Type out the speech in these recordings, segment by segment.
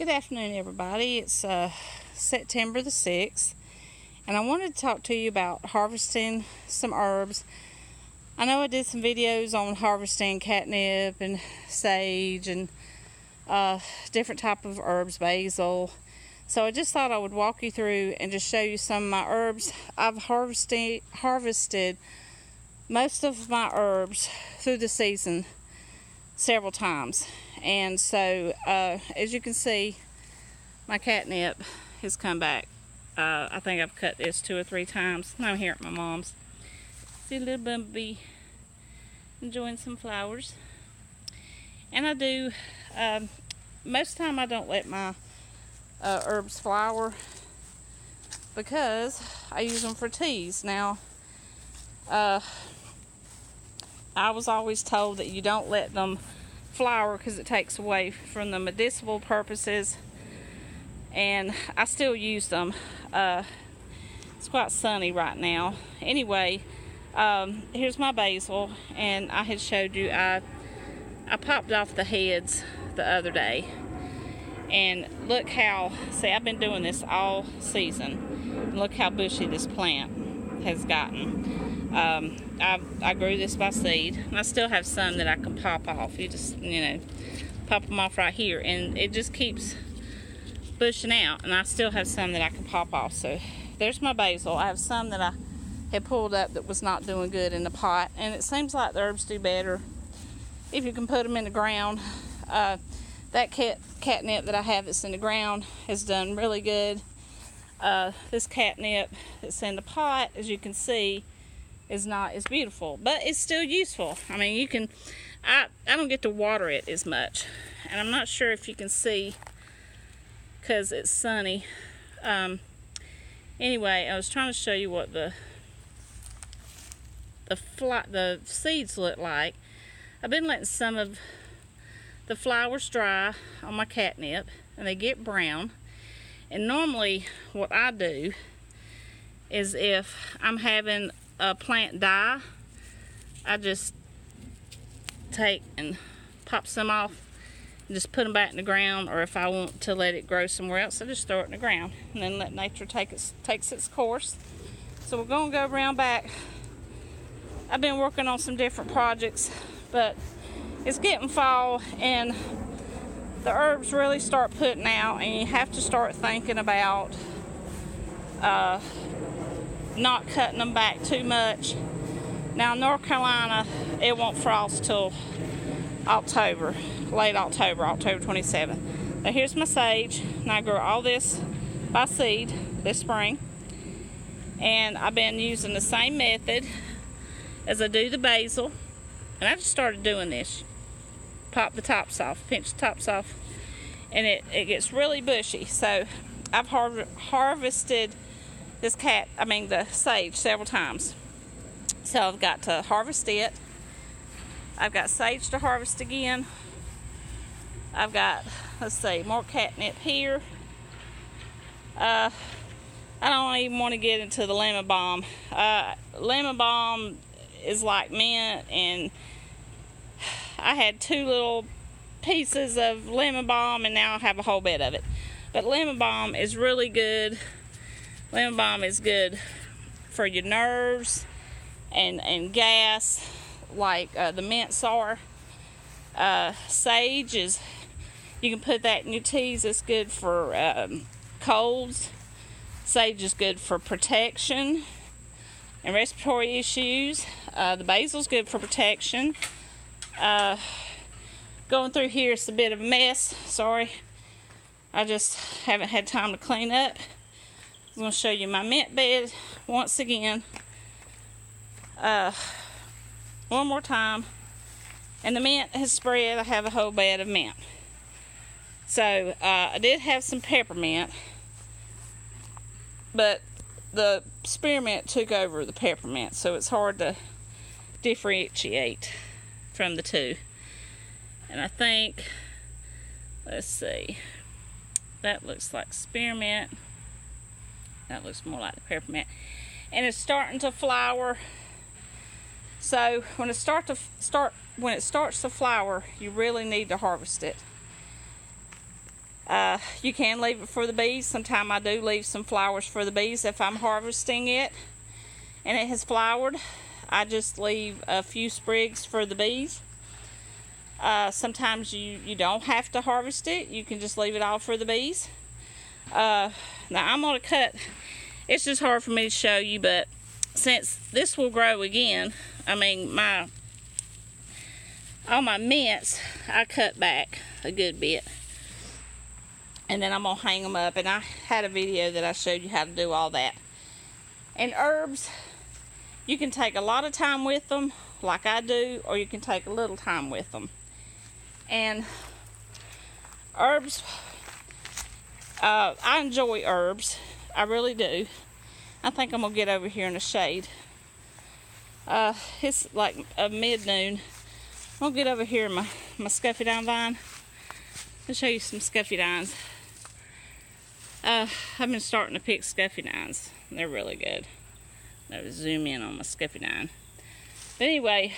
Good afternoon, everybody. It's September the 6th, and I wanted to talk to you about harvesting some herbs. I know I did some videos on harvesting catnip and sage and different type of herbs, basil. So I just thought I would walk you through and just show you some of my herbs. I've harvested most of my herbs through the season several times. And so, as you can see, my catnip has come back. I think I've cut this 2 or 3 times. I'm here at my mom's. See a little bumblebee enjoying some flowers. And I do, most of the time I don't let my herbs flower because I use them for teas. Now, I was always told that you don't let them flower because it takes away from the medicinal purposes, and I still use them. It's quite sunny right now. Anyway, here's my basil, and I had showed you I popped off the heads the other day, and look how, see, I've been doing this all season, and look how bushy this plant has gotten. I grew this by seed, and I still have some that I can pop off. You just, pop them off right here, and it just keeps bushing out, and I still have some that I can pop off. So there's my basil. I have some that I had pulled up that was not doing good in the pot, and it seems like the herbs do better if you can put them in the ground. That catnip that I have that's in the ground has done really good. This catnip that's in the pot, as you can see, is not as beautiful, but it's still useful. I mean, you can, I don't get to water it as much, and I'm not sure if you can see because it's sunny. Anyway, I was trying to show you what the seeds look like. I've been letting some of the flowers dry on my catnip, and they get brown. And normally what I do is, if I'm having a plant die, I just take and pop some off and just put them back in the ground, or if I want to let it grow somewhere else, I just throw it in the ground and then let nature takes its course. So we're going to go around back. I've been working on some different projects, but it's getting fall, and the herbs really start putting out, and you have to start thinking about not cutting them back too much. Now, in North Carolina, it won't frost till October, late October, October 27th. Now, here's my sage, and I grew all this by seed this spring, and I've been using the same method as I do the basil, and I just started doing this. Pop the tops off, pinch the tops off, and it gets really bushy. So I've harvested the sage several times. So I've got to harvest it. I've got sage to harvest again. I've got, let's see, more catnip here. I don't even want to get into the lemon balm. Lemon balm is like mint, and I had 2 little pieces of lemon balm, and now I have a whole bed of it. But lemon balm is really good. Lemon balm is good for your nerves and gas, like the mints are. Sage is, you can put that in your teas. It's good for colds. Sage is good for protection and respiratory issues. The basil's good for protection. Going through here, it's a bit of a mess. Sorry, I just haven't had time to clean up. I'm going to show you my mint bed once again. One more time. And the mint has spread. I have a whole bed of mint. So I did have some peppermint, but the spearmint took over the peppermint, so it's hard to differentiate from the two. And I think, let's see, that looks like spearmint. That looks more like the peppermint. And it's starting to flower. So when it starts to flower, you really need to harvest it. You can leave it for the bees. Sometimes I do leave some flowers for the bees. If I'm harvesting it and it has flowered, I just leave a few sprigs for the bees. Sometimes you don't have to harvest it. You can just leave it all for the bees. Now I'm going to cut. It's just hard for me to show you, but since this will grow again, I mean, all my mints, I cut back a good bit. And then I'm going to hang them up. And I had a video that I showed you how to do all that. And herbs, you can take a lot of time with them, like I do, or you can take a little time with them. And herbs, I enjoy herbs. I really do. I think I'm going to get over here in the shade. It's like mid-noon. I'll get over here in my Scuffydine vine. I'll show you some Scuffydines. I've been starting to pick Scuffydines. They're really good. Let me zoom in on my Scuffydine. But anyway,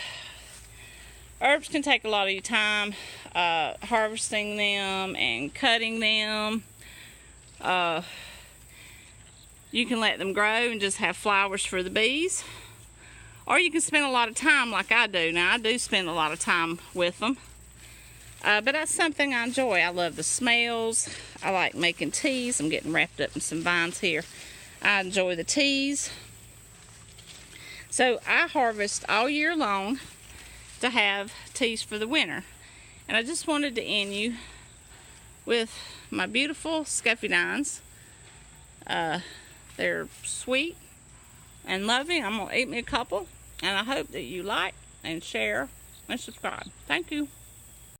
herbs can take a lot of your time harvesting them and cutting them. You can let them grow and just have flowers for the bees. Or you can spend a lot of time like I do. Now, I do spend a lot of time with them. But that's something I enjoy. I love the smells. I like making teas. I'm getting wrapped up in some vines here. I enjoy the teas. So I harvest all year long to have teas for the winter. And I just wanted to end you with my beautiful Scuffydines. They're sweet and loving. I'm going to eat me a couple. And I hope that you like and share and subscribe. Thank you.